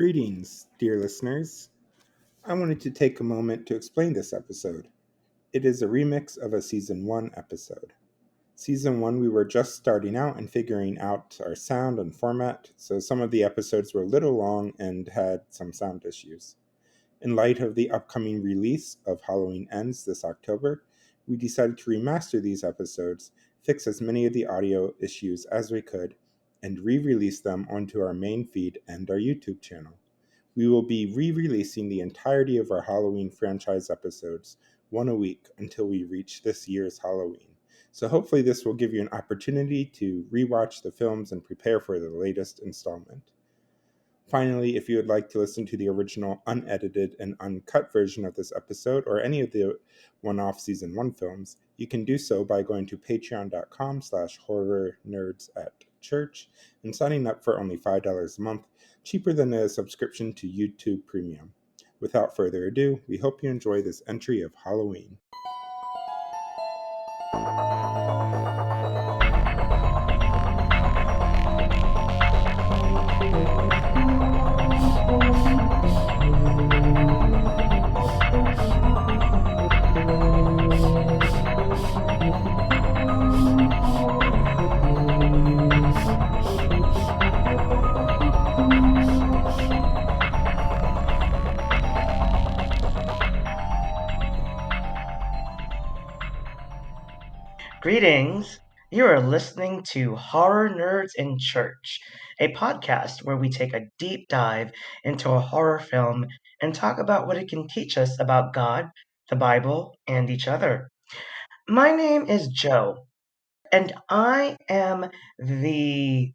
Greetings, dear listeners. I wanted to take a moment to explain this episode. It is a remix of a Season 1 episode. Season 1, we were just starting out and figuring out our sound and format, so some of the episodes were a little long and had some sound issues. In light of the upcoming release of Halloween Ends this October, we decided to remaster these episodes, fix as many of the audio issues as we could, and re-release them onto our main feed and our YouTube channel. We will be re-releasing the entirety of our Halloween franchise episodes, one a week, until we reach this year's Halloween. So hopefully this will give you an opportunity to rewatch the films and prepare for the latest installment. Finally, if you would like to listen to the original unedited and uncut version of this episode or any of the one-off Season 1 films, you can do so by going to patreon.com/horrornerdsatchurch and signing up for only $5 a month, cheaper than a subscription to YouTube Premium. Without further ado, we hope you enjoy this entry of Halloween. Greetings. You are listening to Horror Nerds in Church, a podcast where we take a deep dive into a horror film and talk about what it can teach us about God, the Bible, and each other. My name is Joe, and I am the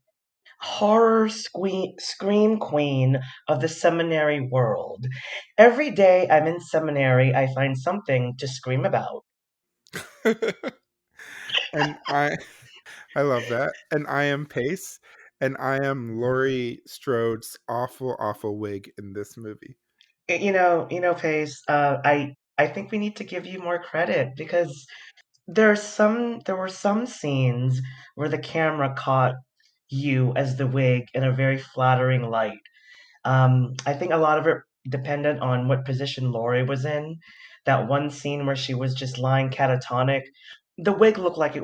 horror scream queen of the seminary world. Every day I'm in seminary, I find something to scream about. And I love that. And I am Pace, and I am Laurie Strode's awful wig in this movie. Pace. I think we need to give you more credit because there were some scenes where the camera caught you as the wig in a very flattering light. I think a lot of it depended on what position Lori was in. That one scene where she was just lying catatonic, the wig looked like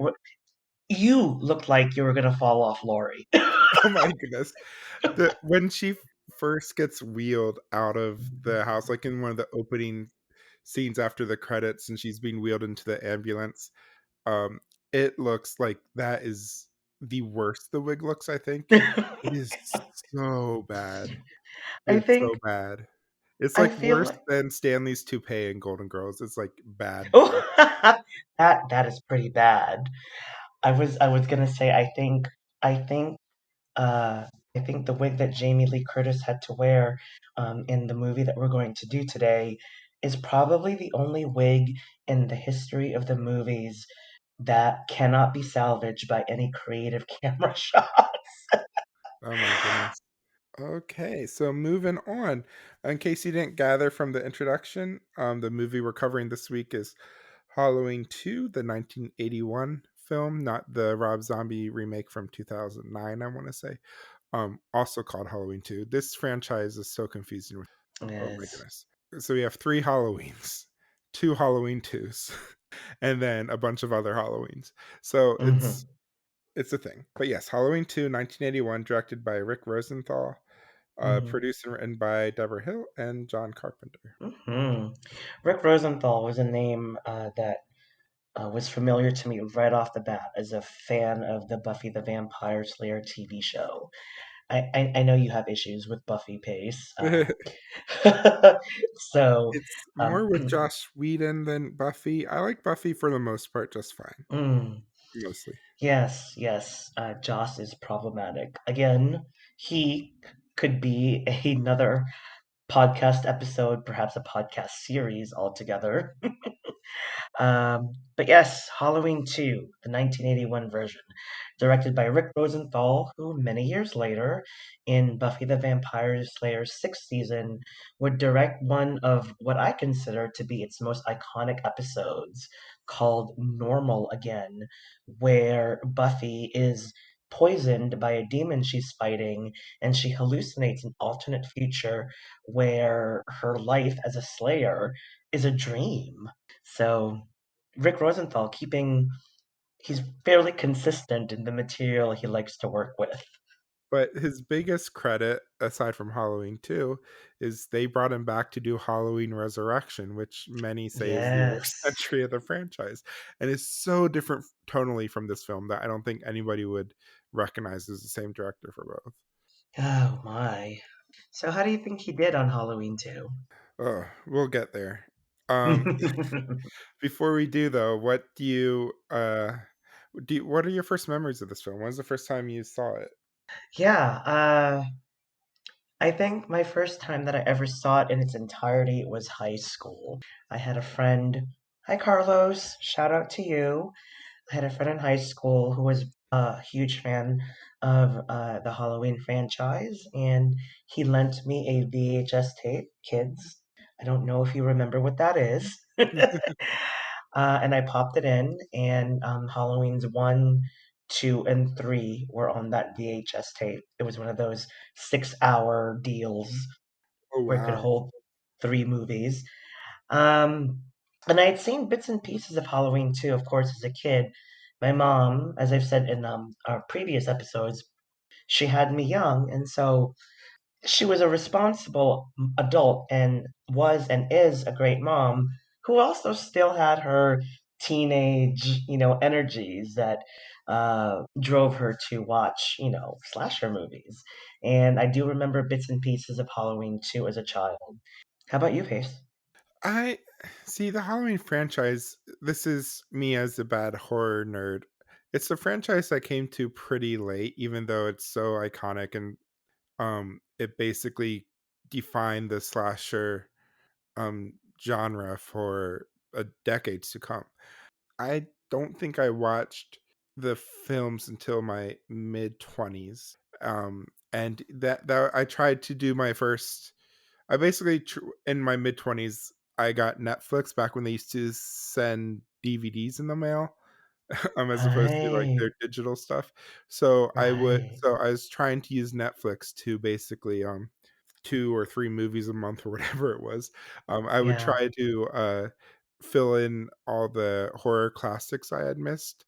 you looked like you were gonna fall off, Lori. Oh my goodness. When she first gets wheeled out of the house, like in one of the opening scenes after the credits, and she's being wheeled into the ambulance, um, it looks like that is the worst the wig looks, I think. It is so bad. I It's so think bad. It's I like feel worse like than Stanley's toupee in Golden Girls. It's like bad. oh, that is pretty bad. I was gonna say I think uh I think the wig that Jamie Lee Curtis had to wear in the movie that we're going to do today is probably the only wig in the history of the movies that cannot be salvaged by any creative camera shot. Oh my goodness. Okay, so moving on. In case you didn't gather from the introduction, the movie we're covering this week is Halloween 2, the 1981 film, not the Rob Zombie remake from 2009, I want to say. Also called Halloween 2. This franchise is so confusing. Oh my Yes. goodness. So we have 3 Halloweens, 2 Halloween 2s, and then a bunch of other Halloweens. So hmm it's a thing. But yes, Halloween 2, 1981, directed by Rick Rosenthal, hmm produced and written by Deborah Hill and John Carpenter. hmm Rick Rosenthal was a name that was familiar to me right off the bat as a fan of the Buffy the Vampire Slayer TV show. I know you have issues with Buffy Pace. So, It's um, more with Joss Whedon than Buffy. I like Buffy for the most part just fine, mm, mostly. yes, yes, Joss is problematic. Again, he could be another podcast episode, perhaps a podcast series altogether. But yes, Halloween 2, the 1981 version, directed by Rick Rosenthal, who many years later, in Buffy the Vampire Slayer's sixth season, would direct one of what I consider to be its most iconic episodes, called Normal Again, where Buffy is poisoned by a demon she's fighting, and she hallucinates an alternate future where her life as a slayer is a dream. So Rick Rosenthal he's fairly consistent in the material he likes to work with. But his biggest credit, aside from Halloween 2, is they brought him back to do Halloween Resurrection, which many say is the worst Yes. entry of the franchise. And is so different tonally from this film that I don't think anybody would recognize as the same director for both. Oh my. So how do you think he did on Halloween 2? Oh, we'll get there. Um, Before we do though, what are your first memories of this film? When was the first time you saw it? Yeah, I think my first time that I ever saw it in its entirety was high school. I had a friend, hi Carlos, shout out to you. I had a friend in high school who was a huge fan of the Halloween franchise, and he lent me a VHS tape, kids. I don't know if you remember what that is. And I popped it in, and Halloween's 1, 2, and 3 were on that VHS tape. It was one of those 6-hour deals Oh where it could wow. hold 3 movies. Um, and I had seen bits and pieces of Halloween too, of course, as a kid. My mom, as I've said in our previous episodes, she had me young, and so she was a responsible adult and was and is a great mom who also still had her teenage, energies that drove her to watch, slasher movies. And I do remember bits and pieces of Halloween too as a child. How about you, Pace? I see the Halloween franchise. This is me as a bad horror nerd. It's a franchise I came to pretty late, even though it's so iconic and it basically defined the slasher genre for decades to come. I don't think I watched the films until my mid 20s. And that I tried to do my first I basically in my mid 20s I got Netflix back when they used to send DVDs in the mail as opposed to like Right, their digital stuff. So I was trying to use Netflix to basically 2 or 3 movies a month or whatever it was. I would yeah. try to fill in all the horror classics I had missed.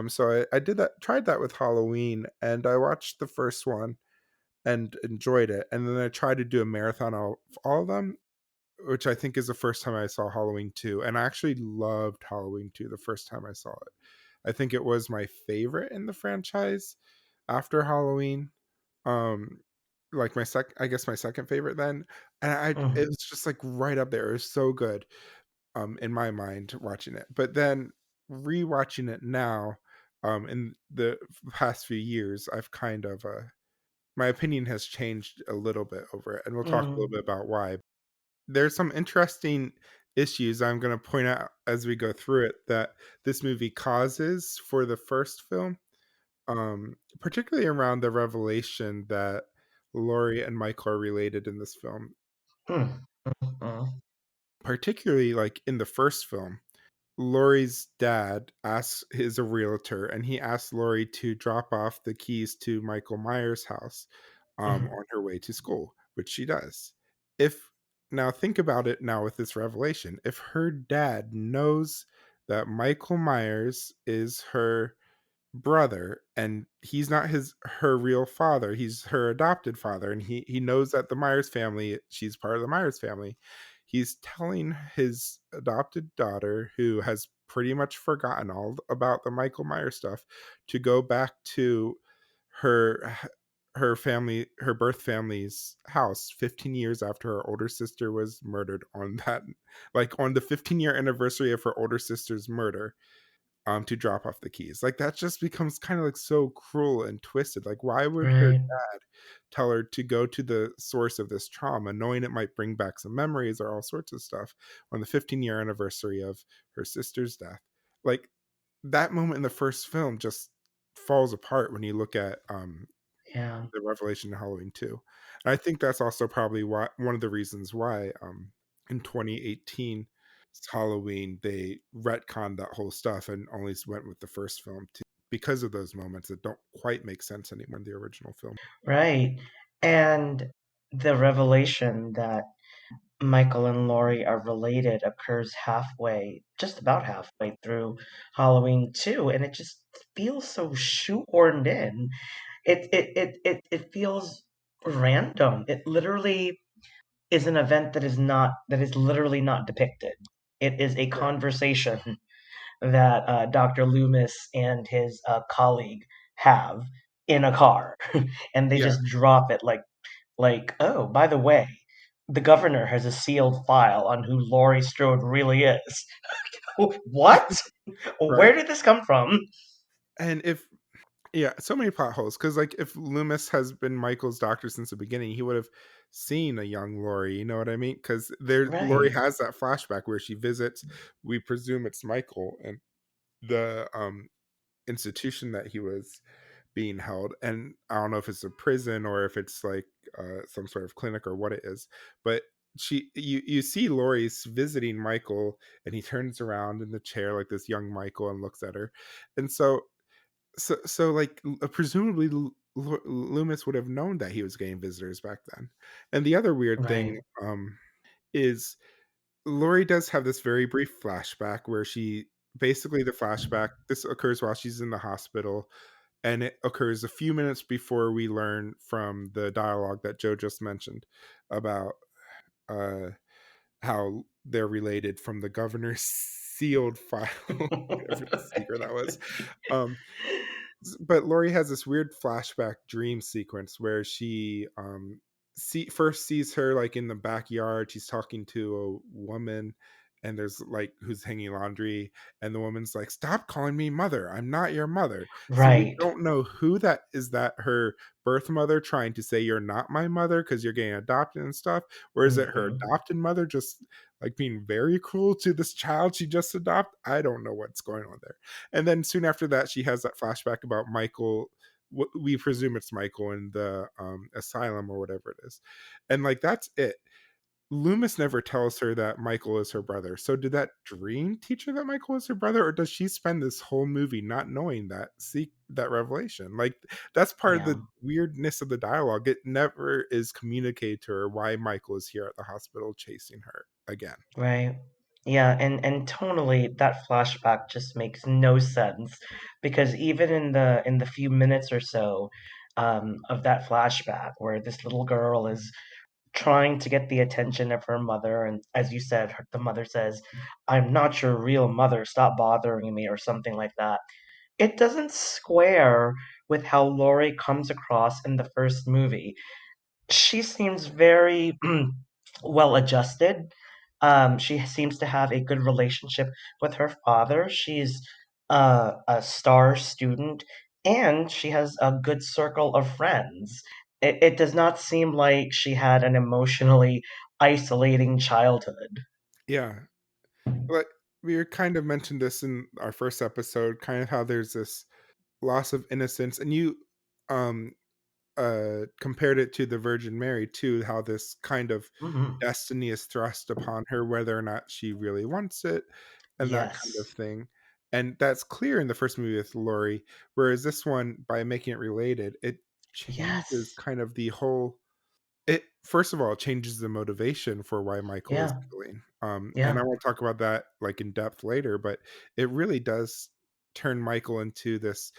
So I did that, tried that with Halloween, and I watched the first one and enjoyed it. And then I tried to do a marathon of all of them, which I think is the first time I saw Halloween 2. And I actually loved Halloween 2 the first time I saw it. I think it was my favorite in the franchise after Halloween. Um, like I guess my second favorite then. And it Mm, was just like right up there. It was so good, in my mind watching it. But then rewatching it now, in the past few years, I've kind of my opinion has changed a little bit over it, and we'll talk a little mm, bit about why. There's some interesting issues I'm going to point out as we go through it that this movie causes for the first film, particularly around the revelation that Laurie and Michael are related in this film. mm, mm, Particularly, like in the first film, Laurie's dad asks is a realtor, and he asks Laurie to drop off the keys to Michael Myers' house mm, on her way to school, which she does. If Now think about it now with this revelation. If her dad knows that Michael Myers is her brother and he's not her real father, he's her adopted father, and he knows that the Myers family, she's part of the Myers family. He's telling his adopted daughter, who has pretty much forgotten all about the Michael Myers stuff, to go back to her her birth family's house 15 years after her older sister was murdered, on that, like on the 15-year anniversary of her older sister's murder, to drop off the keys. Like that just becomes kind of like so cruel and twisted. Like why would her right. dad tell her to go to the source of this trauma, knowing it might bring back some memories or all sorts of stuff on the 15-year anniversary of her sister's death? Like that moment in the first film just falls apart when you look at Yeah. the revelation in Halloween 2. And I think that's also probably why one of the reasons why in 2018 Halloween they retconned that whole stuff and only went with the first film too. because of those moments that don't quite make sense anymore in the original film. Right. And the revelation that Michael and Laurie are related occurs halfway, just about halfway through Halloween 2, and it just feels so shoehorned in. It feels random. It literally is an event that is literally not depicted. It is a Yeah. conversation that Dr. Loomis and his colleague have in a car, and they Yeah. just drop it like, oh, by the way, the governor has a sealed file on who Laurie Strode really is. What? Right. Where did this come from? And if yeah, so many plot holes because like if Loomis has been Michael's doctor since the beginning, he would have seen a young Laurie. You know what I mean? Because there, Laurie Right, has that flashback where she visits. We presume it's Michael and the institution that he was being held, and I don't know if it's a prison or if it's like some sort of clinic or what it is, but you see Laurie's visiting Michael, and he turns around in the chair like this young Michael and looks at her, and so like presumably Loomis would have known that he was getting visitors back then. And the other weird right, thing is Laurie does have this very brief flashback where she basically the flashback this occurs while she's in the hospital, and it occurs a few minutes before we learn from the dialogue that Joe just mentioned about uh how they're related from the governor's sealed file, whatever the secret that was. um but Laurie has this weird flashback dream sequence where she first sees her like in the backyard. She's talking to a woman, and there's like who's hanging laundry, and the woman's like, "Stop calling me mother. I'm not your mother." So we right. don't know who that is. That her birth mother trying to say you're not my mother because you're getting adopted and stuff, or is it her Hmm. adopted mother just like being very cruel to this child she just adopted? I don't know what's going on there. And then soon after that, she has that flashback about Michael. We presume it's Michael in the asylum or whatever it is, and like that's it. Loomis never tells her that Michael is her brother. So did that dream teach her that Michael is her brother, or does she spend this whole movie not knowing that that revelation? Like that's part of Yeah, the weirdness of the dialogue. It never is communicated to her why Michael is here at the hospital chasing her again. right. Yeah, and tonally, that flashback just makes no sense because even in the few minutes or so of that flashback, where this little girl is trying to get the attention of her mother, and as you said, the mother says, "I'm not your real mother. Stop bothering me," or something like that. It doesn't square with how Laurie comes across in the first movie. She seems very well adjusted. She seems to have a good relationship with her father. She's a star student, and she has a good circle of friends. It does not seem like she had an emotionally isolating childhood. Yeah, but we kind of mentioned this in our first episode, kind of how there's this loss of innocence, and you um compared it to the Virgin Mary too, how this kind of Hmm. destiny is thrust upon her, whether or not she really wants it, and that kind of Yes. thing. And that's clear in the first movie with Laurie, whereas this one, by making it related, it changes Yes. kind of the whole. It first of all it changes the motivation for why Michael is Yeah. killing. And I Yeah. want to talk about that like in depth later, but it really does turn Michael into this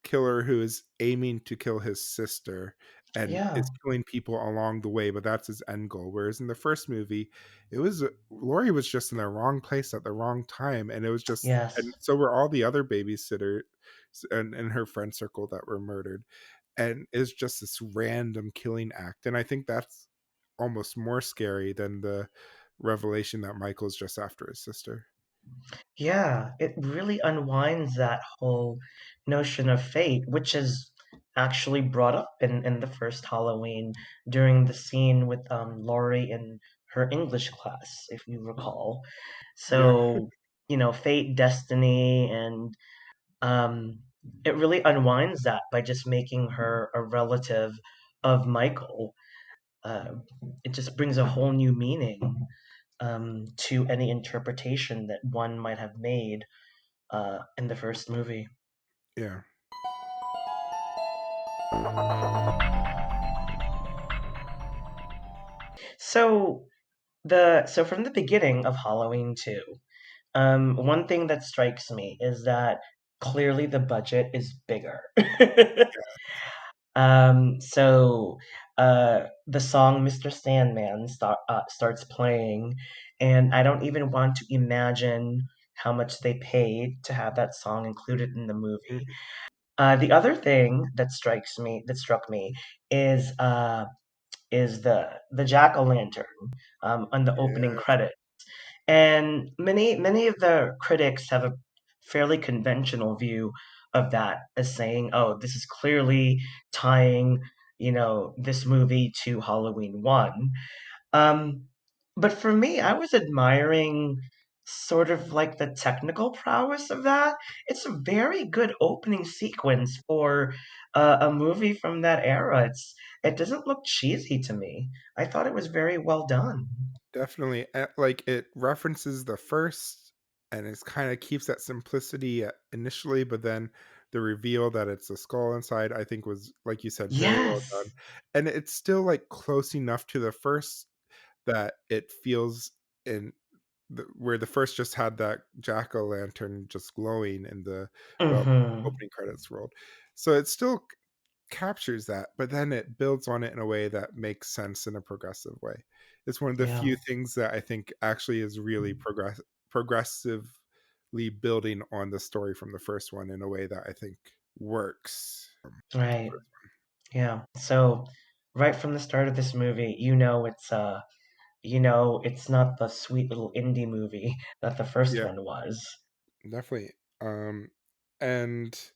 killer who is aiming to kill his sister and Yeah. is killing people along the way, but that's his end goal. Whereas in the first movie, it was Laurie was just in the wrong place at the wrong time, and it was just, and Yes. so were all the other babysitters and her friend circle that were murdered, and it's just this random killing act. And I think that's almost more scary than the revelation that Michael's just after his sister. Yeah, it really unwinds that whole notion of fate, which is actually brought up in the first Halloween during the scene with Laurie in her English class, if you recall. Yeah, So, fate, destiny, and um, it really unwinds that by just making her a relative of Michael. Uh, it just brings a whole new meaning to any interpretation that one might have made in the first movie. yeah. So so from the beginning of Halloween 2, one thing that strikes me is that clearly the budget is bigger. So the song Mr. Sandman starts playing, and I don't even want to imagine how much they paid to have that song included in the movie. Mhm. The other thing that struck me is the jack o' lantern on the opening Yeah, credit. And many of the critics have a fairly conventional view of that as saying, "Oh, this is clearly tying, this movie to Halloween 1." Um, but for me, I was admiring sort of like the technical prowess of that. It's a very good opening sequence for a movie from that era. It doesn't look cheesy to me. I thought it was very well done. definitely. Like it references the first, and it's kind of keeps that simplicity initially, but then the reveal that it's a skull inside, I think was, like you said, very well done. Yes. And it's still like close enough to the first that it feels in where the first just had that jack o' lantern just glowing in the Mhm. opening credits rolled. So it still captures that, but then it builds on it in a way that makes sense in a progressive way. It's one of the Yeah. few things that I think actually is really progressively building on the story from the first one in a way that I think works. Right. Yeah. So right from the start of this movie, it's not the sweet little indie movie that the first Yeah, one was. definitely. And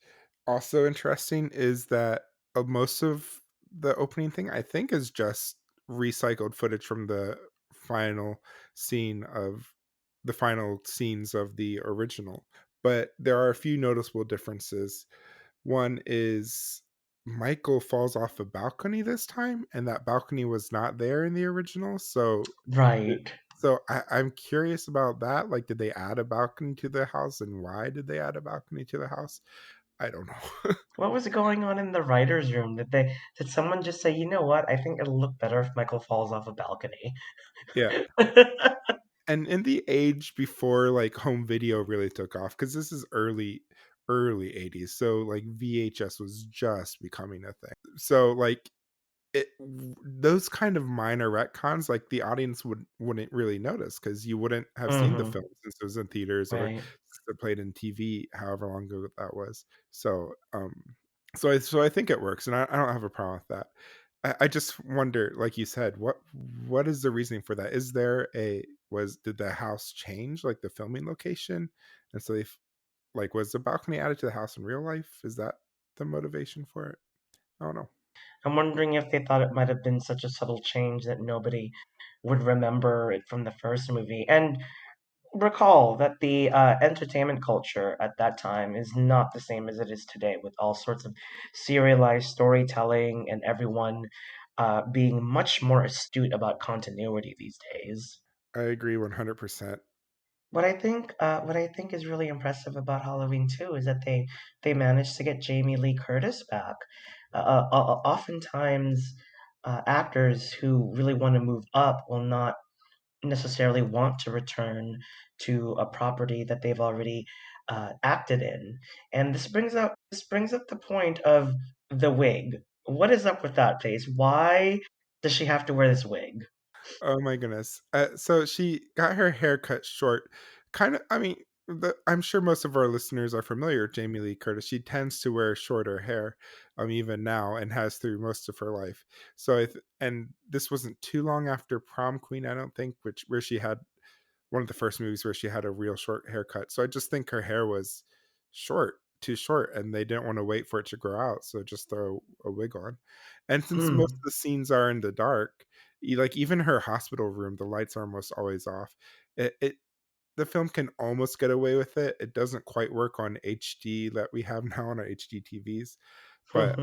also interesting is that most of the opening thing I think is just recycled footage from scene of the final scenes of the original. But there are a few noticeable differences. One is Michael falls off a balcony this time, and that balcony was not there in the original. Right. I'm curious about that. Like, did they add a balcony to the house, and why did they add a balcony to the house? I don't know. What was going on in the writer's room? Did someone just say, you know what? I think it'll look better if Michael falls off a balcony. Yeah. And in the age before like home video really took off, because this is early 80s, so like VHS was just becoming a thing. So like those kind of minor retcons, like the audience wouldn't really notice because you wouldn't have seen the Hmm. film since it was in theaters or Right. since it played in TV, however long ago that was. So I think it works, and I don't have a problem with that. I just wonder, like you said, what is the reasoning for that? Is there a was did the house change like the filming location, and so like was the balcony added to the house in real life? Is that the motivation for it? I don't know. I'm wondering if they thought it might have been such a subtle change that nobody would remember it from the first movie. And recall that the entertainment culture at that time is not the same as it is today, with all sorts of serialized storytelling and everyone being much more astute about continuity these days. I agree 100%. What I think is really impressive about Halloween 2 is that they managed to get Jamie Lee Curtis back. Oftentimes, actors who really want to move up will not necessarily want to return to a property that they've already acted in. And this brings up the point of the wig. What is up with that, Pace? Why does she have to wear this wig? Oh my goodness. So she got her hair cut short. Kind of, I mean, I'm sure most of our listeners are familiar with Jamie Lee Curtis. She tends to wear shorter hair, even now, and has through most of her life. And this wasn't too long after Prom Queen, I don't think, which where she had one of the first movies where she had a real short haircut. So I just think her hair was too short, and they didn't want to wait for it to grow out, so just throw a wig on. And since most Hmm. of the scenes are in the dark, like even her hospital room, the lights are almost always off. It the film can almost get away with it. It doesn't quite work on HD that we have now on our HD TVs, but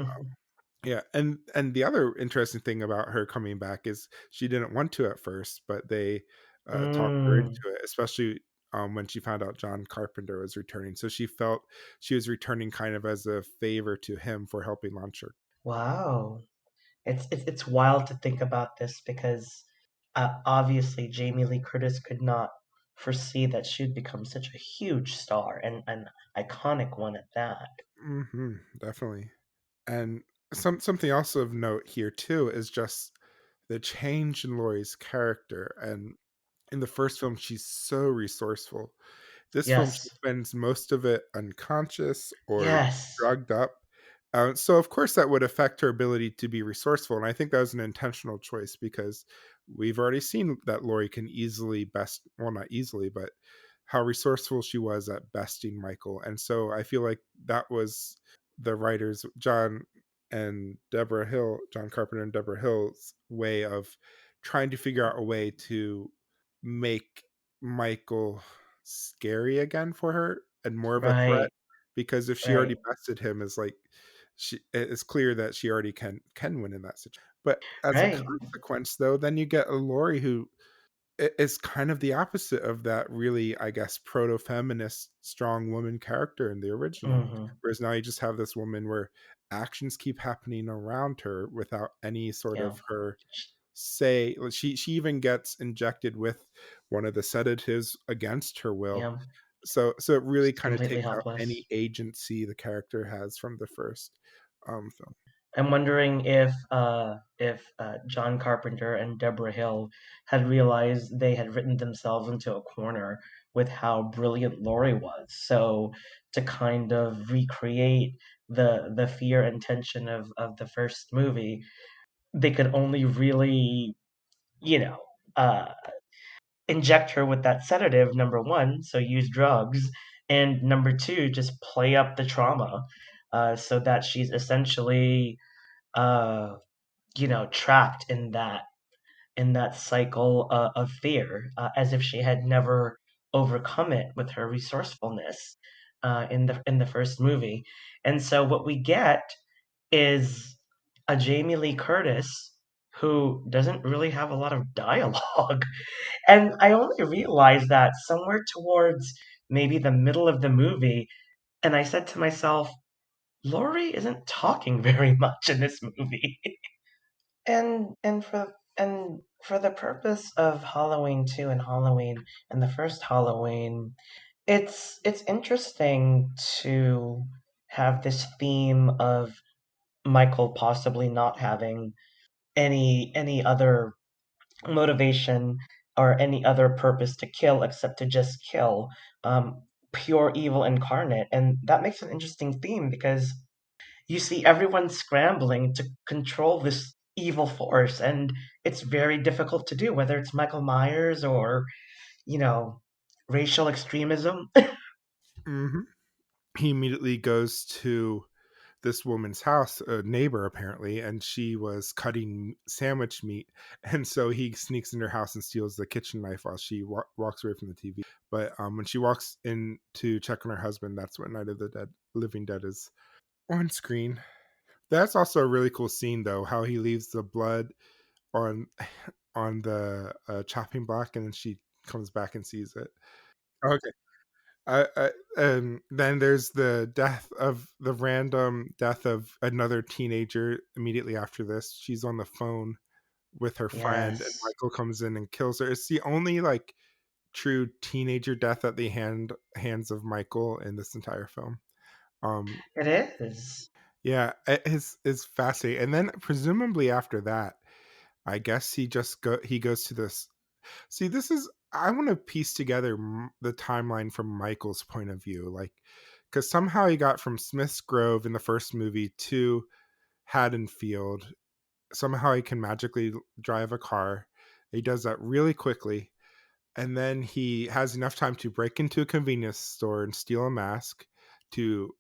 yeah, and the other interesting thing about her coming back is she didn't want to at first, but they talked her into Mm. it, especially when she found out John Carpenter was returning. So she felt she was returning kind of as a favor to him for helping launch her. Wow. It's wild to think about this because obviously Jamie Lee Curtis could not foresee that she'd become such a huge star and an iconic one at that. Definitely. And something else of note here too is just the change in Laurie's character. And in the first film, she's so resourceful. This film, she Yes. spends most of it unconscious or Yes. drugged up. So, of course, that would affect her ability to be resourceful. And I think that was an intentional choice because we've already seen that Laurie can easily best, well, not easily, but how resourceful she was at besting Michael. And so I feel like that was the writers, John Carpenter and Deborah Hill's way of trying to figure out a way to make Michael scary again for her and more of a threat, Right. because if she already Right. bested him, is like it's clear that she already can win in that situation. But as a Right. consequence, though, then you get a Lori who is kind of the opposite of that really, I guess, proto-feminist strong woman character in the original. Hmm. Whereas now you just have this woman where actions keep happening around her without any sort Yeah. of her say. She even gets injected with one of the sedatives against her will. Yeah. So it really She's kind of completely takes out helpless. any agency the character has from the first film. I'm wondering if John Carpenter and Deborah Hill had realized they had written themselves into a corner with how brilliant Laurie was. So to kind of recreate the fear and tension of the first movie, they could only really, you know, uh, inject her with that sedative, number one, so use drugs, and number two, just play up the trauma so that she's essentially uh, trapped in that cycle of fear, as if she had never overcome it with her resourcefulness in the first movie. And so what we get is a Jamie Lee Curtis who doesn't really have a lot of dialogue. And I only realized that somewhere towards maybe the middle of the movie, and I said to myself, Laurie isn't talking very much in this movie. And for the purpose of Halloween 2 and Halloween and the first Halloween, it's interesting to have this theme of Michael possibly not having any other motivation or any other purpose to kill except to just kill, um, pure evil incarnate. And that makes an interesting theme because you see everyone scrambling to control this evil force, and it's very difficult to do, whether it's Michael Myers or, you know, racial extremism. Hmm. He immediately goes to this woman's house, a neighbor apparently, and she was cutting sandwich meat. And so he sneaks in her house and steals the kitchen knife while she walks away from the TV. But when she walks in to check on her husband, that's when Night of the Living Dead is on screen. That's also a really cool scene, though, how he leaves the blood on on the chopping block, and then she comes back and sees it. Okay. Then there's the random death of another teenager immediately after this. She's on the phone with her friend, and Yes, Michael comes in and kills her. It's the only like true teenager death at the hands of Michael in this entire film. Um, it is. yeah, it is fascinating. And then presumably after that, I guess he goes to this. See, this is I want to piece together the timeline from Michael's point of view, like because somehow he got from Smith's Grove in the first movie to Haddonfield. Somehow he can magically drive a car. He does that really quickly, and then he has enough time to break into a convenience store and steal a mask, to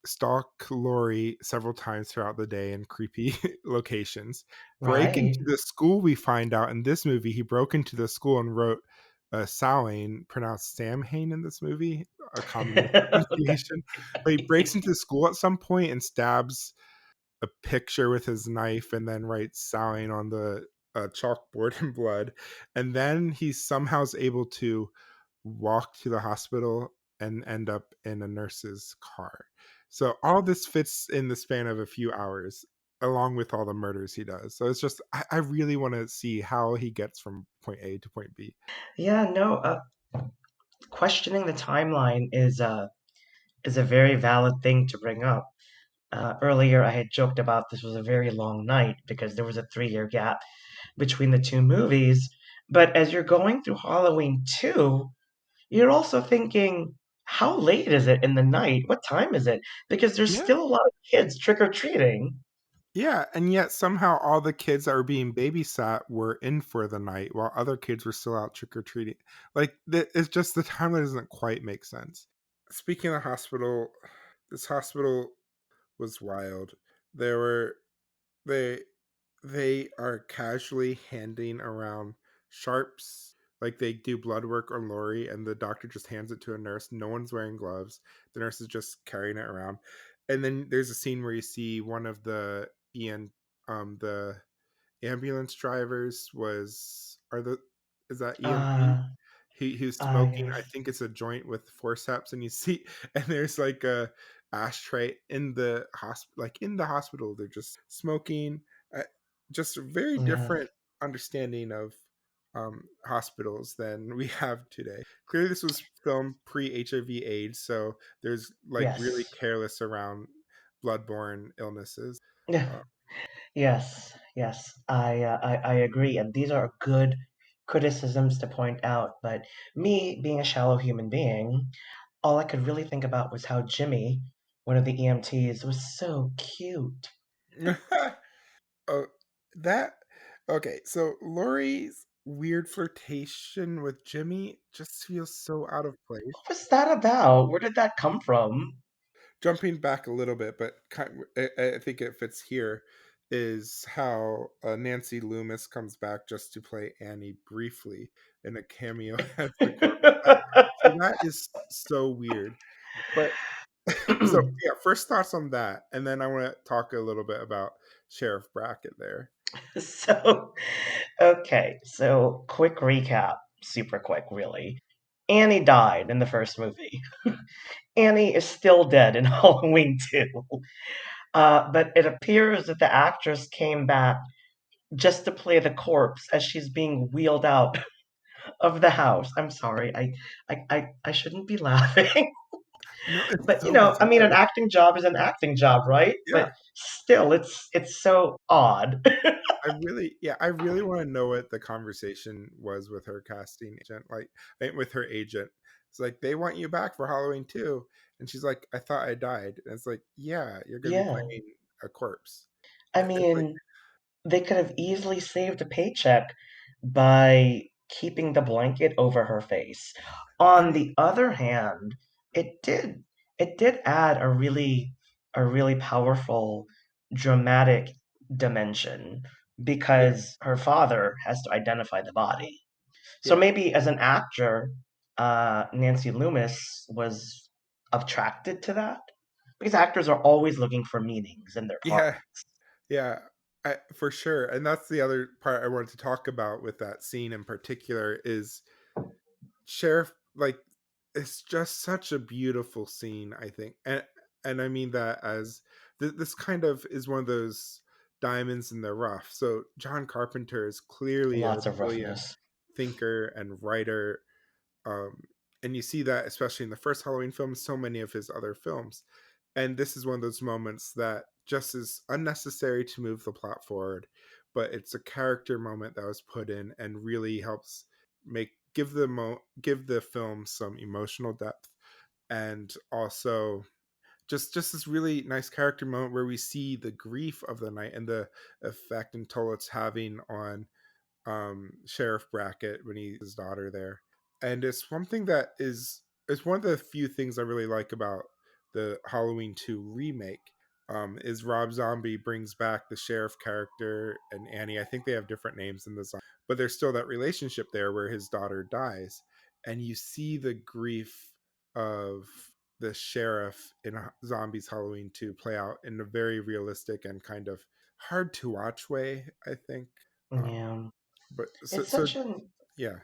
stalk Lori several times throughout the day in creepy locations. Break into Right. the school, we find out in this movie, he broke into the school and wrote Samhain, pronounced Samhain in this movie, a common mispronunciation. But he breaks into the school at some point and stabs a picture with his knife and then writes Samhain on the chalkboard in blood. And then he somehow is able to walk to the hospital and end up in a nurse's car. So all this fits in the span of a few hours. along with all the murders he does. So it's just I really want to see how he gets from point A to point B. Yeah, no, questioning the timeline is a very valid thing to bring up. Earlier, I had joked about this was a very long night because there was a 3 year gap between the two movies. But as you're going through Halloween 2, you're also thinking, how late is it in the night? What time is it? Because there's Yeah. still a lot of kids trick or treating. Yeah, and yet somehow all the kids that were being babysat were in for the night while other kids were still out trick or treating. Like it's just the timeline doesn't quite make sense. Speaking of the hospital, this hospital was wild. There were they they are casually handing around sharps, like they do blood work on Lori, and the doctor just hands it to a nurse. No one's wearing gloves. The nurse is just carrying it around. And then there's a scene where you see one of the the ambulance drivers was are the is that EMT? Ah, He was smoking. I yes. think it's a joint with forceps, and you see, and there's like a ashtray in the hospital. Like in the hospital, they're just smoking. Uh, just a very Yes. different understanding of hospitals than we have today. Clearly, this was filmed pre HIV/AIDS, so there's like really Yes. careless around bloodborne illnesses. Uh, Yes, yes, I agree, and these are good criticisms to point out. But me, being a shallow human being, all I could really think about was how Jimmy, one of the EMTs, was so cute. oh, that okay. So Lori's weird flirtation with Jimmy just feels so out of place. What was that about? Where did that come from? Jumping back a little bit, but I think it fits here. Is how Nancy Loomis comes back just to play Annie briefly in a cameo as the corpse. So that is so weird. But so yeah, first thoughts on that, and then I want to talk a little bit about Sheriff Brackett there. So, okay, so quick recap, super quick, really. Annie died in the first movie. Annie is still dead in Halloween 2. But it appears that the actress came back just to play the corpse as she's being wheeled out of the house. I'm sorry, I shouldn't be laughing. No, it's But so I mean, an bizarre. acting job is an acting job, right? Yeah, But still, it's so odd. I really want to know what the conversation was with her casting agent, with her agent. It's like they want you back for Halloween too, and she's like, "I thought I died," and it's like, "Yeah, you're gonna be Yeah, playing a corpse." I It's like, mean, they could have easily saved a paycheck by keeping the blanket over her face. On I the other hand, it did it did add a really powerful dramatic dimension yeah, because her father has to identify the body. So yeah, maybe as an actor, Nancy Loomis was attracted to that because actors are always looking for meanings in their part. yeah, yeah. For sure, and that's the other part I wanted to talk about with that scene in particular is Sheriff, like, it's just such a beautiful scene, I think. And I mean that as this kind of is one of those diamonds in the rough. So John Carpenter is clearly a Lots of brilliant roughness. thinker and writer. Um, and you see that especially in the first Halloween film, so many of his other films. And this is one of those moments that just is unnecessary to move the plot forward, but it's a character moment that was put in and really helps make give the film some emotional depth, and also just this really nice character moment where we see the grief of the night and the effect and toll it's having on Sheriff Brackett when his daughter there. And it's one thing that is it's one of the few things I really like about the Halloween 2 remake. Is Rob Zombie brings back the sheriff character and Annie. I think they have different names in this, but there's still that relationship there where his daughter dies, and you see the grief of the sheriff in Zombies Halloween 2 play out in a very realistic and kind of hard to watch way, I think. Um, Yeah. but so It's so such an yeah,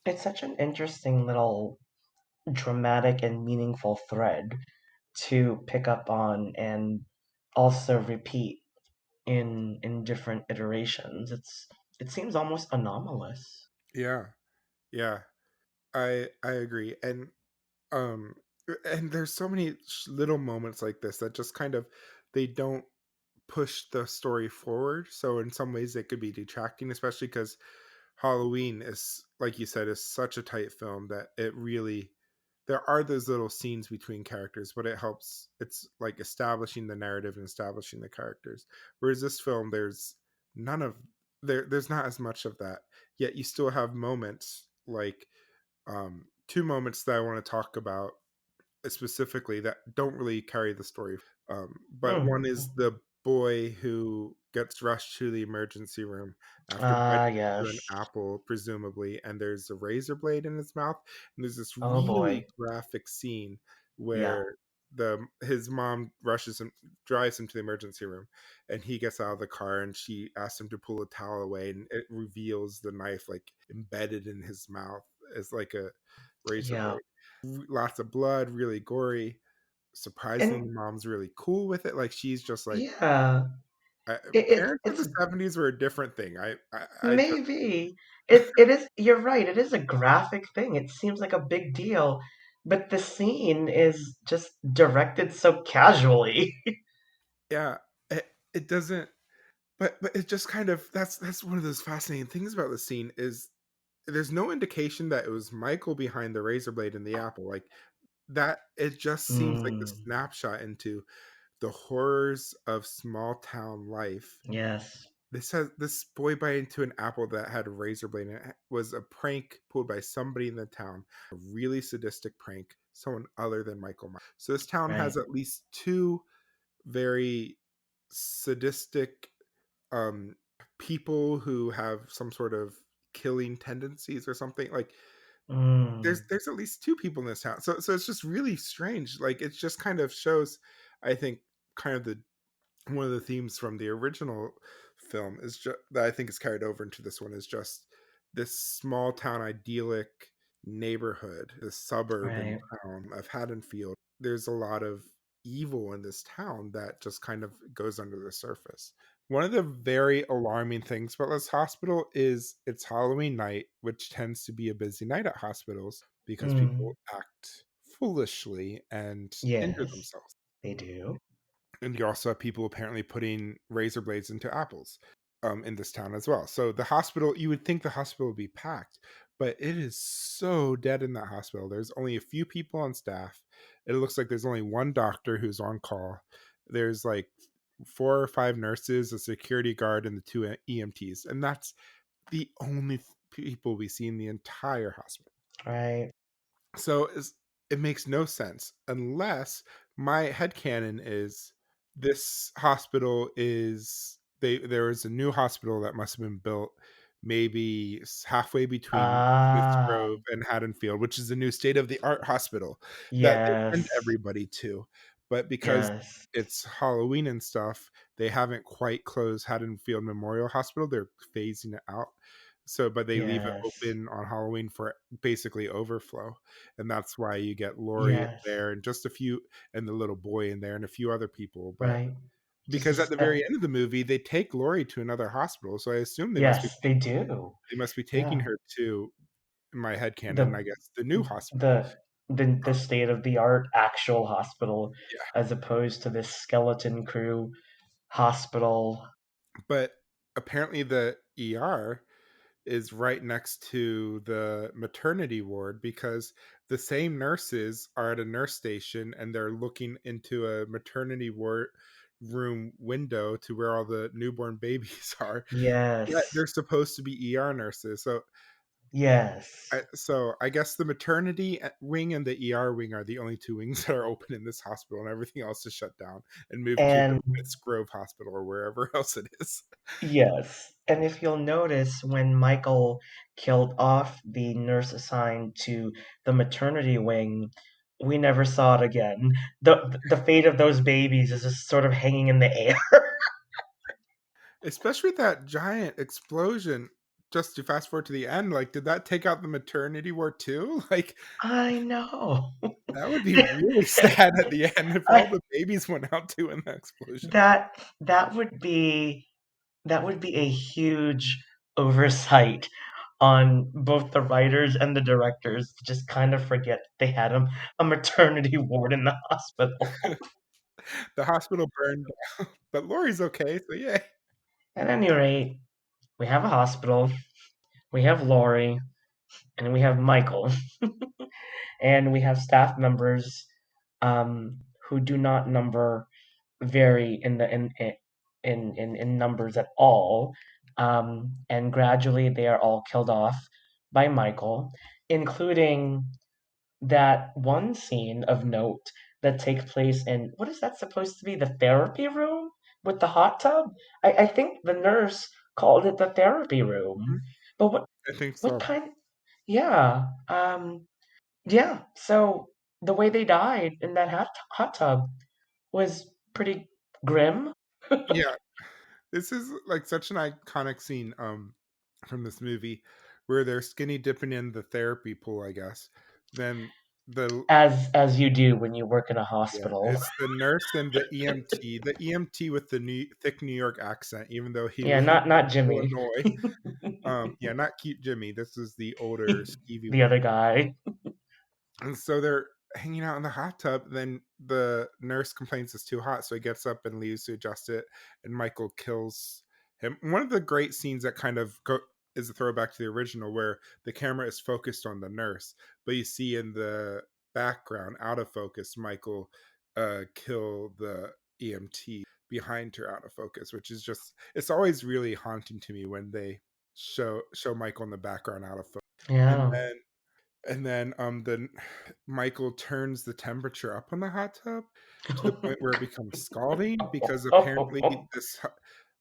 it's such an interesting little dramatic and meaningful thread to pick up on and also repeat. in different iterations. It seems almost anomalous. Yeah, yeah, I agree, um, and there's so many little moments like this that just kind of they don't push the story forward. So in some ways, it could be detracting, especially because Halloween is, like you said, is such a tight film that it really there are those little scenes between characters, but it helps. It's like establishing the narrative and establishing the characters. Whereas this film, there's none of there's not as much of that. Yet you still have moments like two moments that I want to talk about specifically that don't really carry the story. But Mm. one is the boy who gets rushed to the emergency room after Ah, biting into an yes. apple, presumably, and there's a razor blade in his mouth. And there's this Oh really boy. graphic scene Yeah. where his mom rushes him, drives him to the emergency room, and he gets out of the car and she asks him to pull a towel away, and it reveals the knife like embedded in his mouth as like a razor Yeah. blade. Lots of blood, really gory. Surprisingly, And mom's really cool with it. Like she's just like yeah, parents of it's the '70s were a different thing. I maybe it is. You're right. It is a graphic thing. It seems like a big deal, but the scene is just directed so casually. yeah, it doesn't. But it just kind of that's one of those fascinating things about the scene is there's no indication that it was Michael behind the razor blade in the apple. Like that, it just seems like the Mm, snapshot into the horrors of small town life. yes. This boy bite into an apple that had a razor blade, and it was a prank pulled by somebody in the town, a really sadistic prank, someone other than Michael Myers. So this town has Right. at least two very sadistic um people who have some sort of killing tendencies or something. Like Mm, there's at least two people in this town. So it's just really strange. Like it just kind of shows, I think, kind of the one of the themes from the original film is just that I think is carried over into this one is just this small town idyllic neighborhood, the suburban right. town of Haddonfield. There's a lot of evil in this town that just kind of goes under the surface. One of the very alarming things about this hospital is it's Halloween night, which tends to be a busy night at hospitals because Mm, people act foolishly and injure yes, themselves. they do. And you also have people apparently putting razor blades into apples in this town as well. So the hospital, you would think the hospital would be packed, but it is so dead in that hospital. There's only a few people on staff. It looks like there's only one doctor who's on call. There's like four or five nurses, a security guard, and the two EMTs. And that's the only people we see in the entire hospital. Right. So it makes no sense unless my headcanon is this hospital is there is a new hospital that must have been built maybe halfway between Smiths Ah, Grove and Haddonfield, which is a new state of the art hospital that they send yes, everybody to. But because yes, it's Halloween and stuff, they haven't quite closed Haddonfield Memorial Hospital. They're phasing it out. So, but they leave it yes, open on Halloween for basically overflow, and that's why you get Lori in yes, there and just a few and the little boy in there and a few other people. But right. Just because at the very end of the movie, they take Lori to another hospital, so I assume yes, they do. they must be taking Yeah. her to, in my headcanon, I The guess, the new hospital. the the state of the art actual hospital Yeah, as opposed to this skeleton crew hospital. but apparently the ER is right next to the maternity ward because the same nurses are at a nurse station and they're looking into a maternity ward room window to where all the newborn babies are. Yeah, Yes. they're supposed to be ER nurses. Yes. So I guess the maternity wing and the ER wing are the only two wings that are open in this hospital, and everything else is shut down and moved to the And Smiths Grove Hospital or wherever else it is. yes. And if you'll notice, when Michael killed off the nurse assigned to the maternity wing, we never saw it again. The fate of those babies is just sort of hanging in the air. Especially that giant explosion. just to fast forward to the end, like, did that take out the maternity ward too? Like, I know. that would be really sad at the end if all I the babies went out too in the explosion. that would be a huge oversight on both the writers and the directors to just kind of forget they had a maternity ward in the hospital. The hospital burned, but Lori's okay, so yay. At any rate, we have a hospital, we have Lori, and we have Michael, and we have staff members who do not number vary in numbers at all, and gradually they are all killed off by Michael, including that one scene of note that takes place in what is that supposed to be, the therapy room with the hot tub? I think the nurse called it the therapy Mhm. room, but I think what so. kind? Yeah, yeah. So the way they died in that hot tub was pretty grim. Yeah, this is, like, such an iconic scene, from this movie where they're skinny dipping in the therapy pool, I guess. Then the As you do when you work in a Yeah, hospital. it's the nurse and the EMT with the thick New York accent, even though he Yeah, lives not in Jimmy. Illinois. Yeah, not cute Jimmy. This is the older, skeevy The one. other guy. And so they're hanging out in the hot tub. Then the nurse complains it's too hot, so he gets up and leaves to adjust it. And Michael kills him. One of the great scenes that kind of is a throwback to the original, where the camera is focused on the nurse, but you see in the background, out of focus, Michael kill the EMT behind her out of focus, which is just, it's always really haunting to me when they show Michael in the background out of focus. And Yeah. then Michael turns the temperature up on the hot tub to the point where it becomes scalding, because apparently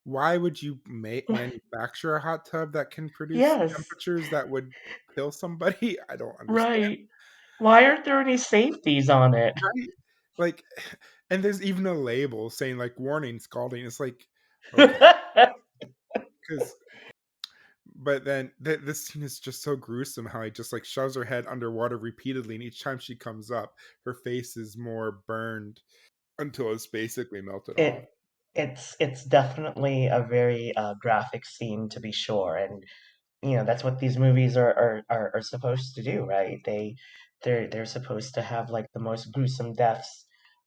why would you manufacture a hot tub that can produce Yes, temperatures that would kill somebody? I don't understand. right. Why aren't there any safeties on it? Right? Like, and there's even a label saying, like, warning, scalding. It's like, okay, because but then this scene is just so gruesome, how he just, like, shoves her head underwater repeatedly, and each time she comes up, her face is more burned until it's basically melted off. It it's definitely a very graphic scene to be sure, and that's what these movies are supposed to do, right? They're supposed to have like the most gruesome deaths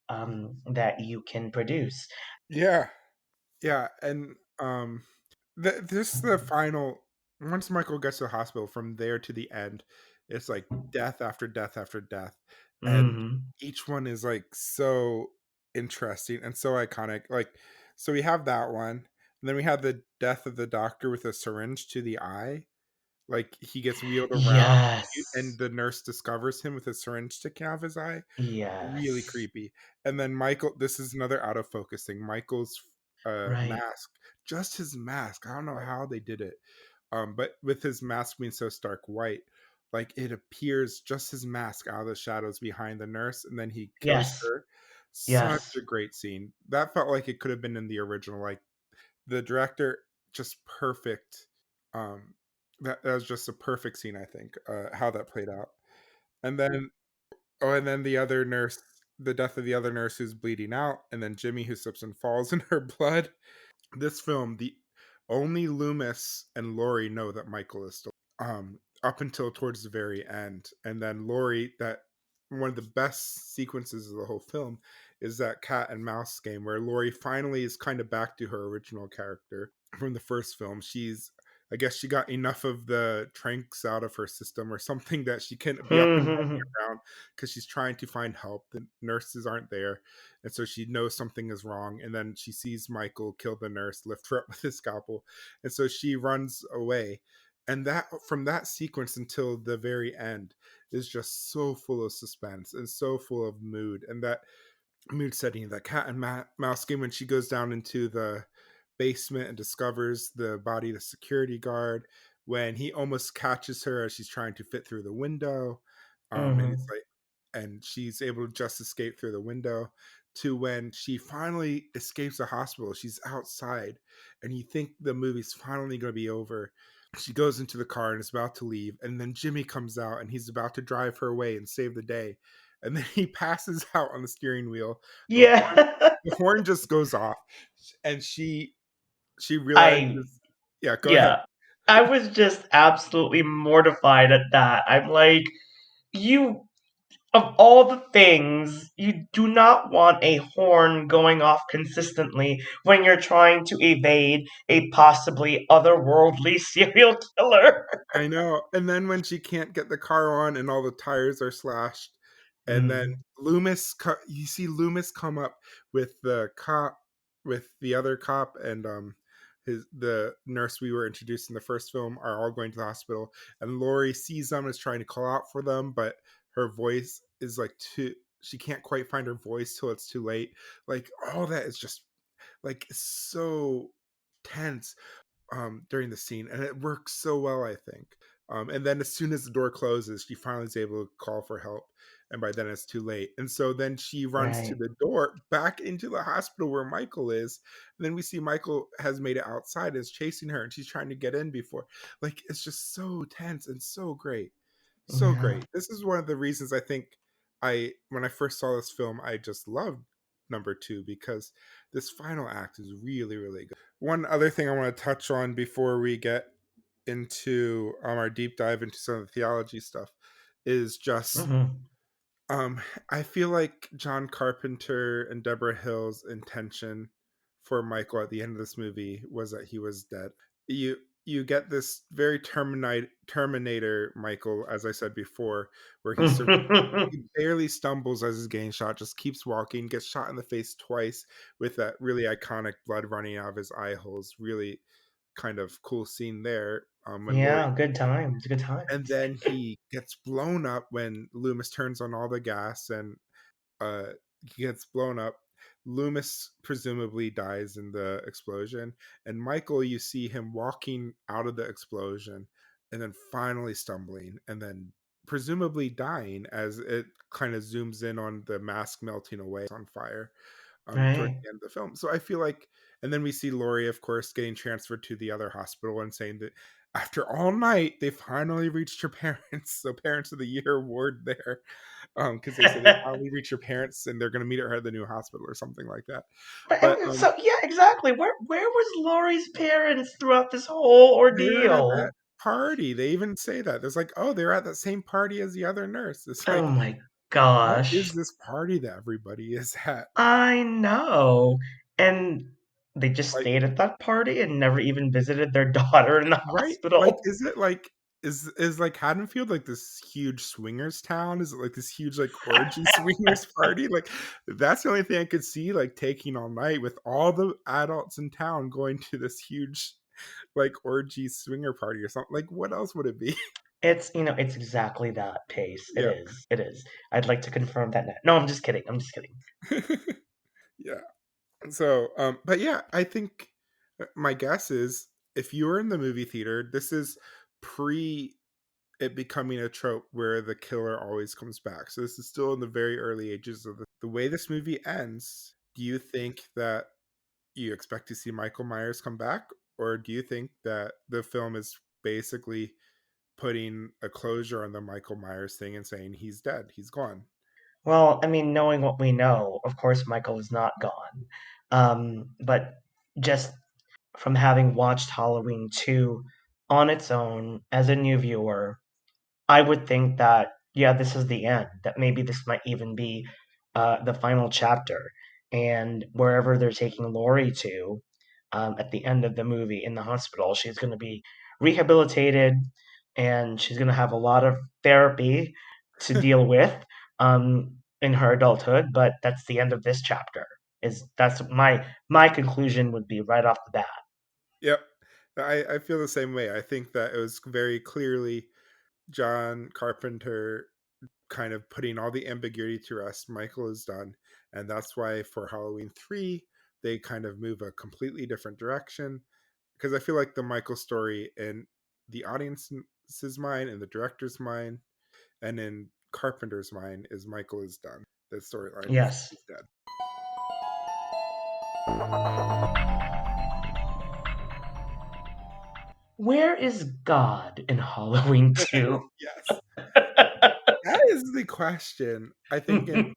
that you can produce. Yeah, yeah, and this the final. Once Michael gets to the hospital, from there to the end, it's like death after death after death, and Hmm. each one is, like, so interesting and so iconic. Like, so we have that one, and then we have the death of the doctor with a syringe to the eye. Like, he gets wheeled around, and Yes. the nurse discovers him with a syringe sticking out of his eye. Really Yes. creepy. And then Michael, this is another out of focus thing. Michael's Right. mask, just his mask. I don't know how they did it. But with his mask being so stark white, like, it appears just his mask out of the shadows behind the nurse, and then he kills Yes. her. Such Yes. a great scene. That felt like it could have been in the original. Like, the director, just perfect. Um, that was just a perfect scene, I think, how that played out. And then, oh, and then the other nurse, the death of the other nurse who's bleeding out, and then Jimmy who slips and falls in her blood. This film, the only Loomis and Laurie know that Michael is still, up until towards the very end. And then Laurie, that one of the best sequences of the whole film is that cat and mouse game where Laurie finally is kind of back to her original character from the first film. I guess she got enough of the tranks out of her system or something, that she can be up and around, because she's trying to find help. The nurses aren't there, and so she knows something is wrong. And then she sees Michael kill the nurse, lift her up with his scalpel, and so she runs away. And that, from that sequence until the very end, is just so full of suspense and so full of mood. And that mood setting, that cat and mouse game, when she goes down into the basement and discovers the body of the security guard, when he almost catches her as she's trying to fit through the window, and he's Hmm. like, and she's able to just escape through the window. to when she finally escapes the hospital. She's outside, and you think the movie's finally going to be over. She goes into the car and is about to leave, and then Jimmy comes out and he's about to drive her away and save the day. And then he passes out on the steering wheel. The horn, Yeah. the horn just goes off, and she I realizes. Yeah, go ahead. yeah. I was just absolutely mortified at that. I'm like, you of all the things, you do not want a horn going off consistently when you're trying to evade a possibly otherworldly serial killer. I know. And then when she can't get the car on and all the tires are slashed, and then Mm. You see Loomis come up with the cop, with the other cop, and the nurse we were introduced in the first film are all going to the hospital, and Laurie sees them and is trying to call out for them, but her voice is like too. She can't quite find her voice till it's too late. Like all that is just like so tense during the scene, and it works so well, I think. And then as soon as the door closes, she finally is able to call for help, and by then it's too late. And so then she runs to Right. the door back into the hospital where Michael is. And then we see Michael has made it outside and is chasing her, and she's trying to get in before. Like it's just so tense and so great, so Yeah. great. This is one of the reasons I think when I first saw this film, I just loved number two because this final act is really, really good. One other thing I want to touch on before we get into our deep dive into some of the theology stuff is just Hmm. um, I feel like John Carpenter and Deborah Hill's intention for Michael at the end of this movie was that he was dead. You you get this very Terminator Michael, as I said before, where he barely stumbles as he's getting shot, just keeps walking, gets shot in the face twice with that really iconic blood running out of his eye holes. Really kind of cool scene there. When Lori, Yeah, good times, good and times. then he gets blown up when Loomis turns on all the gas, and uh, he gets blown up. Loomis presumably dies in the explosion, and Michael, you see him walking out of the explosion, and then finally stumbling, and then presumably dying as it kind of zooms in on the mask melting away on fire towards Right. the end of the film. So I feel like, and then we see Laurie, of course, getting transferred to the other hospital and saying that after all night, they finally reached her parents. So Parents of the Year award there, because they said they finally reached her parents and they're going to meet her at the new hospital or something like that. But So yeah, exactly. Where was Laurie's parents throughout this whole they're at that ordeal? party. They even say that. There's like, oh, they're at that same party as the other nurse. It's Oh like, my what gosh. is this party that everybody is at? I know. And they just Like, stayed at that party and never even visited their daughter in the right? Like, hospital. is it like is like Haddonfield like this huge swingers town? Is it like this huge like orgy swingers party? Like that's the only thing I could see like taking all night with all the adults in town going to this huge like orgy swinger party or something. Like what else would it be? It's exactly that pace. It Yeah. is. It is. I'd like to confirm that now. No, I'm just kidding. I'm just kidding. Yeah. So, but yeah, I think my guess is if you were in the movie theater, this is pre it becoming a trope where the killer always comes back. So this is still in the very early ages of the way this movie ends. Do you think that you expect to see Michael Myers come back, or do you think that the film is basically putting a closure on the Michael Myers thing and saying he's dead, he's gone? Well, I mean, knowing what we know, of course Michael is not gone. But just from having watched Halloween 2 on its own as a new viewer, I would think that, yeah, this is the end, that maybe this might even be the final chapter. And wherever they're taking Laurie to at the end of the movie in the hospital, she's going to be rehabilitated and she's going to have a lot of therapy to deal with in her adulthood. But that's the end of this chapter. That's my conclusion would be right off the bat. Yep. I feel the same way. I think that it was very clearly John Carpenter kind of putting all the ambiguity to rest. Michael is done. And that's why for Halloween 3, they kind of move a completely different direction. Because I feel like the Michael story in the audience's mind, in the director's mind, and in Carpenter's mind is Michael is done. The storyline is Yes. he's dead. Where is God in Halloween 2? Yes. That is the question. I think in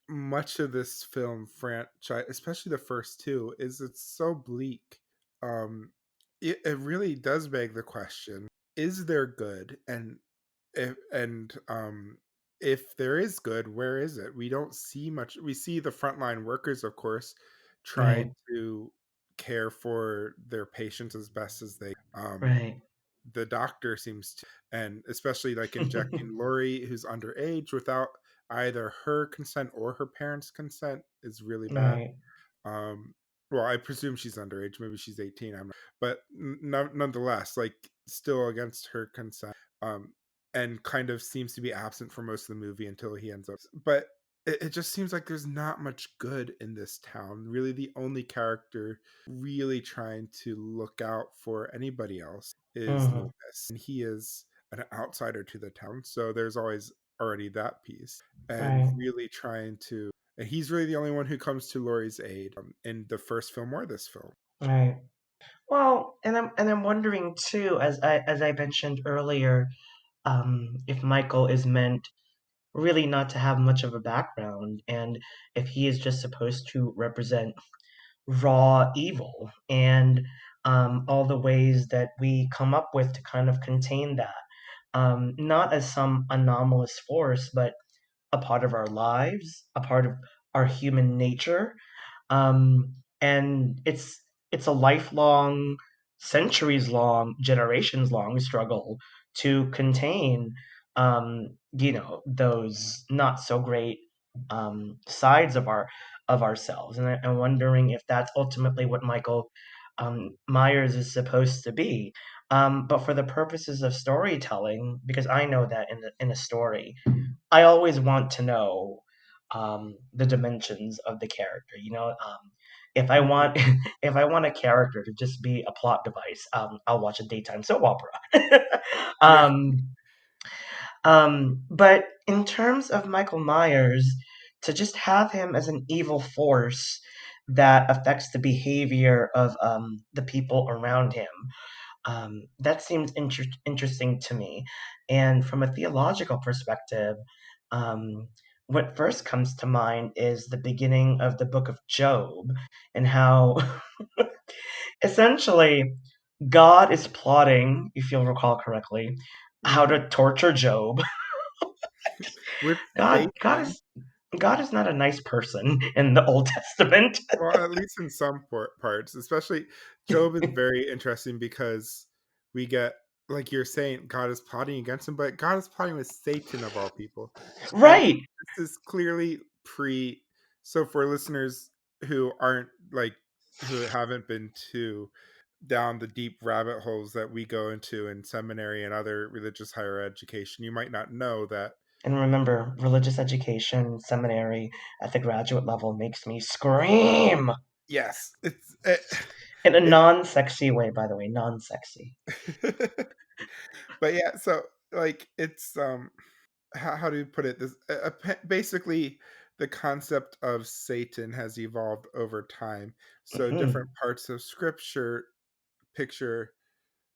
much of this film franchise, especially the first two, is it's so bleak. It really does beg the question: is there good? And if there is good, where is it? We don't see much. We see the frontline workers, of course, try Right, to care for their patients as best as they. right. The doctor seems to, and especially like injecting Lori, who's underage, without either her consent or her parents' consent, is really bad. Right. um well, I presume she's underage, maybe she's 18, I'm not, but nonetheless, like, still against her consent. um and kind of seems to be absent for most of the movie until he ends up, but it just seems like there's not much good in this town. Really, the only character really trying to look out for anybody else is Hmm. Loomis, and he is an outsider to the town, so there's always already that piece. And Right, really trying to, and he's really the only one who comes to Laurie's aid, in the first film or this film. right. Well, and I'm wondering too, as I mentioned earlier, if Michael is meant really not to have much of a background, and if he is just supposed to represent raw evil, and all the ways that we come up with to kind of contain that, not as some anomalous force, but a part of our lives, a part of our human nature, and it's a lifelong, centuries long, generations long struggle to contain, those not so great sides of ourselves. And I'm wondering if that's ultimately what Michael Myers is supposed to be. But for the purposes of storytelling, because I know that in a story, I always want to know the dimensions of the character. If I Mhm. want if I want a character to just be a plot device, I'll watch a daytime soap opera. Yeah. um, but in terms of Michael Myers, to just have him as an evil force that affects the behavior of the people around him, that seems interesting to me. And from a theological perspective, um, what first comes to mind is the beginning of the book of Job, and how essentially God is plotting, if you'll recall correctly, how Mhm. to torture Job. With God Satan. is not a nice person in the Old Testament. Well, at least in some parts, especially Job is very interesting because we get, like you're saying, God is plotting against him, but God is plotting with Satan of all people. And Right. this is clearly pre. So for listeners who aren't like, who haven't been to down the deep rabbit holes that we go into in seminary and other religious higher education, you might not know that. And remember, religious education, seminary at the graduate level makes me scream. Yes, In a it, non-sexy way, by the way, non-sexy. but yeah, so like it's how do you put it, this basically the concept of Satan has evolved over time. So different Hmm. parts of scripture picture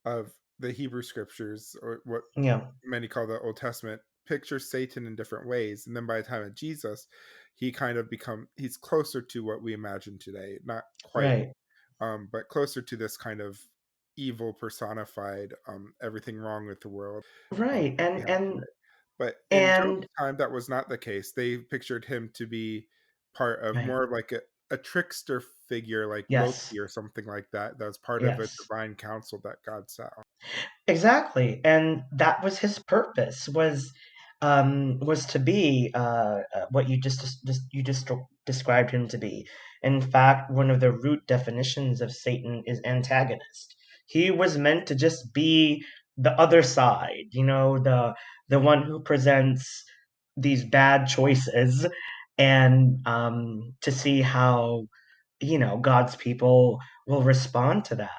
of the Hebrew scriptures, or what Yeah, many call the Old Testament, picture Satan in different ways. And then by the time of Jesus, he kind of he's closer to what we imagine today. Not quite, right, but closer to this kind of evil personified, everything wrong with the world, right, that we and have and today. But in Job's and time, that was not the case. They pictured him to be part of right, more of like a trickster figure, like yes, Loki or something like that. That was part of a yes. divine council that God set. Exactly, and that was his purpose, was to be what you just described him to be. In fact, one of the root definitions of Satan is antagonist. He was meant to just be the other side, the one who presents these bad choices, and to see how God's people will respond to that.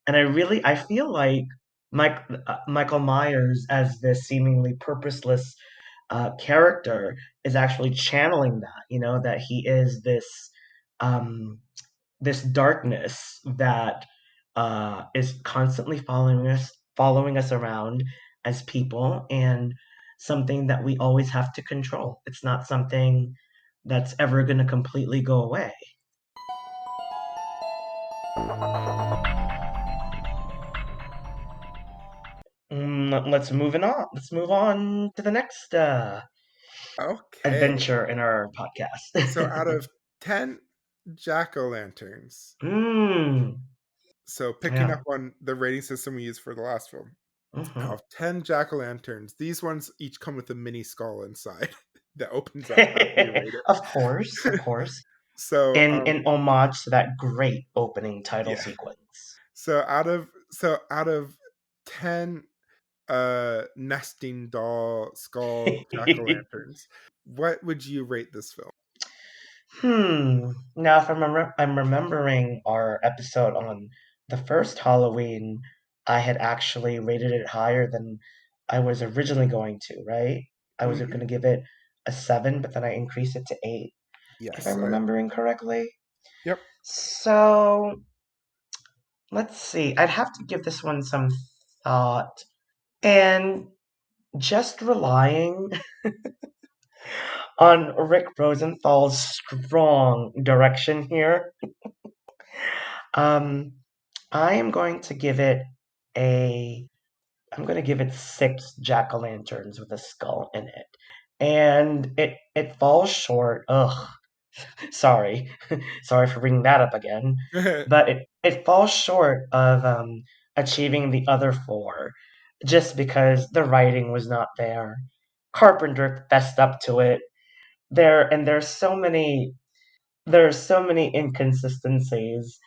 And I feel like Michael Myers as this seemingly purposeless character is actually channeling that. That he is this um, this darkness that is constantly following us around as people, and something that we always have to control. It's not something that's ever going to completely go away. Let's moving on. Let's move on to the next Okay. adventure in our So podcast. out of 10 jack-o'-lanterns, mm, so picking yeah. up on the rating system we used for the last film, out hmm of 10 jack-o'-lanterns, these ones each come with a mini skull inside that opens up after you rate Of course, of it. course. So, In homage to that great opening title yeah. sequence. So out of 10 nesting doll skull jack-o'-lanterns, what would you rate this film? Now, if I'm remembering our episode on the first Halloween, I had actually rated it higher than I was originally going to, right? I was going Hmm. to give it a 7, but then I increased it to 8, if Yes. I'm remembering correctly. Yep. So, let's see. I'd have to give this one some thought. And just relying on Rick Rosenthal's strong direction here, um, I am going to give it a. I'm going to give it 6 jack-o'-lanterns with a skull in it, and it falls short. Ugh, sorry, sorry for bringing that up again, but it falls short of achieving the other four, just because the writing was not there. Carpenter fessed up to it. There's so many inconsistencies,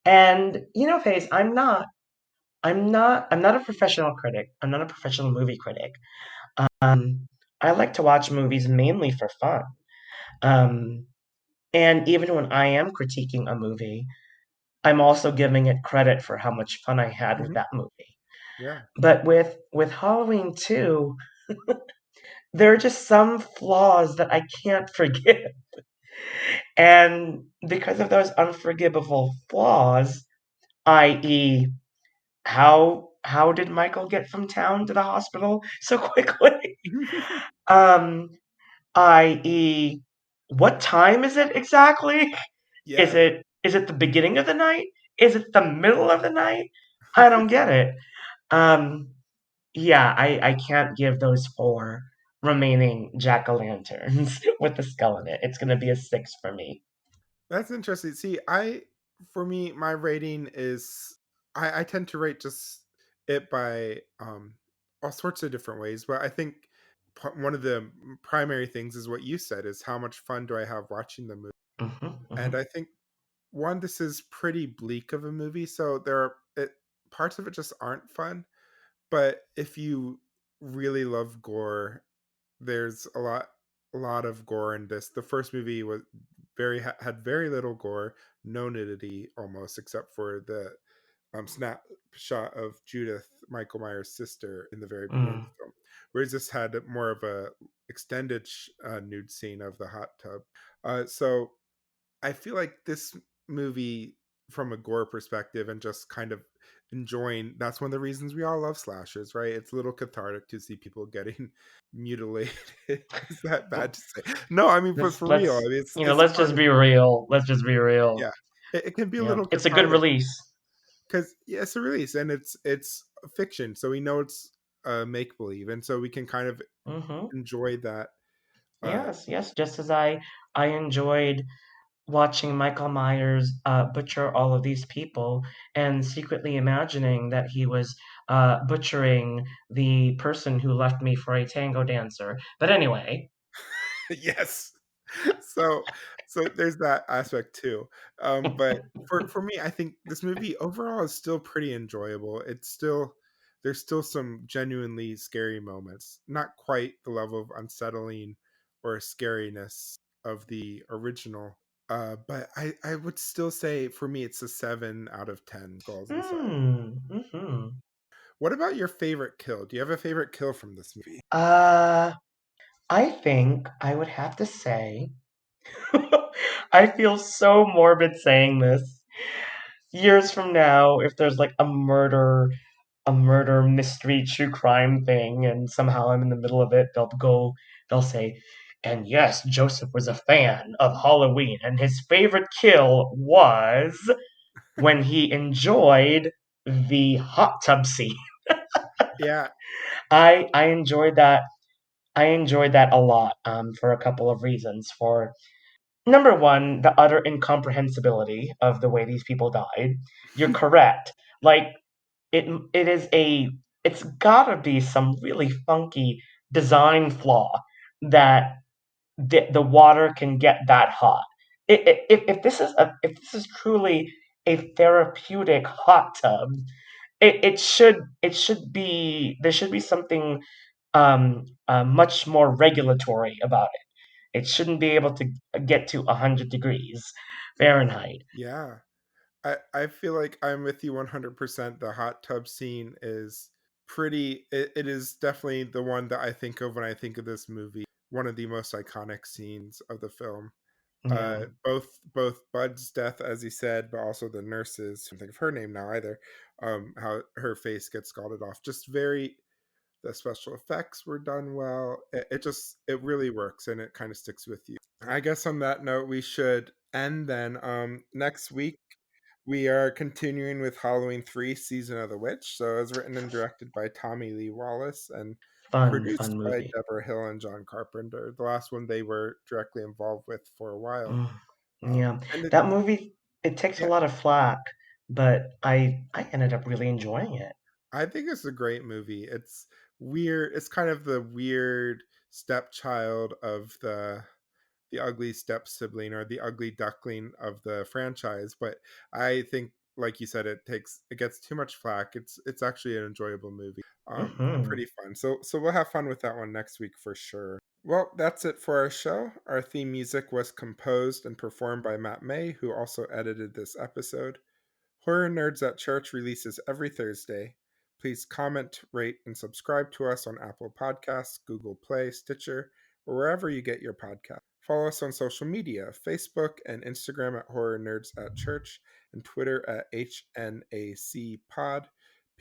and Paige, I'm not a professional critic. I'm not a professional movie critic. I like to watch movies mainly for fun. Um, and even when I am critiquing a movie, I'm also giving it credit for how much fun I had with Hmm. that movie. Yeah. But with Halloween 2, there are just some flaws that I can't forgive. And because of those unforgivable flaws, i.e., how did Michael get from town to the hospital so quickly? Um, i.e., what time is it exactly? Is Yeah. it is it the beginning of the night? Is it the middle of the night? I don't get it. Um, yeah, I can't give those 4 remaining jack-o'-lanterns with the skull in it. It's gonna be a 6 for me. That's interesting. See, for me, my rating is I tend to rate just it by all sorts of different ways, but I think one of the primary things is what you said is how much fun do I have watching the movie. Mhm, And mhm, I think one, this is pretty bleak of a movie, so parts of it just aren't fun. But if you really love gore, there's a lot of gore in this. The first movie was had very little gore, no nudity almost, except for the snapshot of Judith, Michael Myers' sister, in the very beginning of mm, the film. Whereas this had more of a extended nude scene of the hot tub. So I feel like this movie, from a gore perspective and just kind of enjoying, that's one of the reasons we all love slashers, right? It's a little cathartic to see people getting mutilated. Is that bad to say? No, I mean, but let's for real, I let's mean, you know, it's let's fun. just be real. Let's just be real. Yeah, it can be a Yeah, little it's a good cathartic release. because yeah, it's a release and it's fiction, so we know it's make believe, and so we can kind of Mhm. enjoy that. Uh, Yes, yes, just as I enjoyed watching Michael Myers butcher all of these people and secretly imagining that he was butchering the person who left me for a tango dancer. But anyway, yes. So there's that aspect too. But for me, I think this movie overall is still pretty enjoyable. It's still there's still some genuinely scary moments. Not quite the level of unsettling or scariness of the original. But I would still say for me it's a 7 out of 10 skulls inside. mm-hmm. What about your favorite kill? Do you have a favorite kill from this movie? uh, I think I would have to say, I feel so morbid saying this, Years from now, if there's like a murder mystery true crime thing, and somehow I'm in the middle of it, they'll say, and yes, Joseph was a fan of Halloween, and his favorite kill was when he enjoyed the hot tub scene. Yeah, I enjoyed that. I enjoyed that a lot, for a couple of reasons. For number one, the utter incomprehensibility of the way these people died. You're correct. Like it it is a it's gotta be some really funky design flaw that the water can get that hot. If this is truly a therapeutic hot tub, it should be there should be something much more regulatory about it. It shouldn't be able to get to 100 degrees Fahrenheit. yeah. I feel like I'm with you 100%. The hot tub scene is it is definitely the one that I think of when I think of this movie. One of the most iconic scenes of the film. Yeah, Both Bud's death, as he said, but also the nurses. I can't think of her name now either. How her face gets scalded off. Just very the special effects were done well. It really works and it kind of sticks with you. I guess on that note, we should end then. Next week we are continuing with Halloween 3 Season of the Witch. So it was written and directed by Tommy Lee Wallace and fun produced by movie. Deborah Hill and John Carpenter. The last one they were directly involved with for a while. Mm, yeah, And that movie, it takes a yeah, lot of flack, but I ended up really enjoying it. I think it's a great movie. It's weird. It's kind of the weird stepchild of the ugly step sibling or the ugly duckling of the franchise. But I think, like you said, it gets too much flack. It's actually an enjoyable movie, and Hmm. pretty fun. So we'll have fun with that one next week for sure. Well, that's it for our show. Our theme music was composed and performed by Matt May, who also edited this episode. Horror Nerds at Church releases every Thursday. Please comment, rate, and subscribe to us on Apple Podcasts, Google Play, Stitcher, or wherever you get your podcasts. Follow us on social media, Facebook and Instagram at Horror Nerds at Church, and Twitter at HNAC Pod,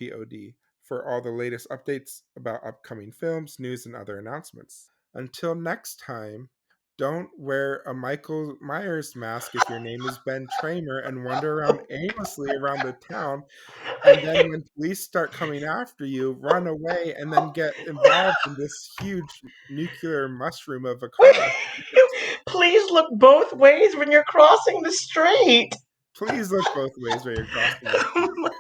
POD, for all the latest updates about upcoming films, news, and other announcements. Until next time, don't wear a Michael Myers mask if your name is Ben Tramer and wander around aimlessly around the town. And then when police start coming after you, run away and then get involved in this huge nuclear mushroom of a car. Please look both ways when you're crossing the street. Please look both ways when you're crossing the street.